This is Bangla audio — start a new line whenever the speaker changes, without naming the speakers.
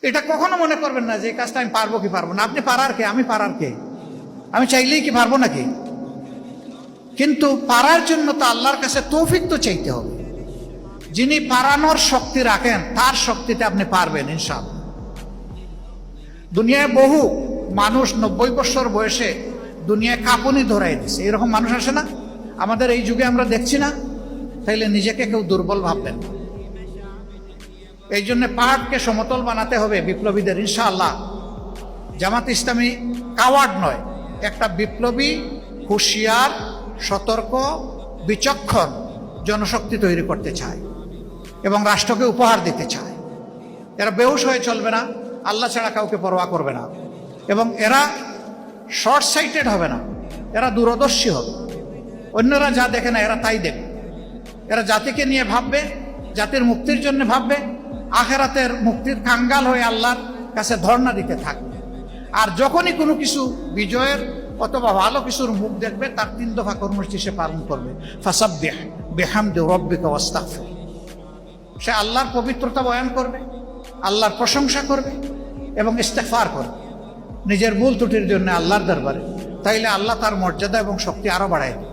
এটা কখনো মনে করবেন না যে এই কাজটা আমি পারবো কি পারবো না। আপনি পারার কে, আমি পারার কে? আমি চাইলেই কি পারবো নাকি? কিন্তু পারার জন্য তো আল্লাহর কাছে তৌফিক তো চাইতে হবে। যিনি পারানোর শক্তি রাখেন তার শক্তিতে আপনি পারবেন ইনশাআল্লাহ। দুনিয়ায় বহু মানুষ 90 বছর বয়সে দুনিয়ায় কাঁপুনি ধরাই দিচ্ছে, এরকম মানুষ আসে না আমাদের এই যুগে? আমরা দেখছি না? তাইলে নিজেকে কেউ দুর্বল ভাববেন না। এই জন্য পাহাড়কে সমতল বানাতে হবে বিপ্লবীদের ইনশাআল্লাহ। জামাত ইসলামী কাওয়ার্ড নয়, একটা বিপ্লবী, হুঁশিয়ার, সতর্ক, বিচক্ষণ জনশক্তি তৈরি করতে চায় এবং রাষ্ট্রকে উপহার দিতে চায়। এরা বেহুশ হয়ে চলবে না, আল্লাহ ছাড়া কাউকে পরোয়া করবে না, এবং এরা শর্ট সাইটেড হবে না, এরা দূরদর্শী হবে। অন্যরা যা দেখে না এরা তাই দেখবে। এরা জাতিকে নিয়ে ভাববে, জাতির মুক্তির জন্য ভাববে, আখেরাতের মুক্তির কাঙ্গাল হয়ে আল্লাহর কাছে ধর্ণা দিতে থাকবে। আর যখনই কোনো কিছু বিজয়ের অথবা ভালো কিছুর মুখ দেখবে, তার 3 দফা কর্মসূচি সে পালন করবে। ফাসাব্বিহ বিহামদি রাব্বিকা ওয়াস্তাগফির। সে আল্লাহর পবিত্রতা বয়ান করবে, আল্লাহর প্রশংসা করবে এবং ইস্তেগফার করবে নিজের ভুল ত্রুটির জন্য আল্লাহর দরবারে। তাইলে আল্লাহ তার মর্যাদা এবং শক্তি আরো বাড়ায় দেবে।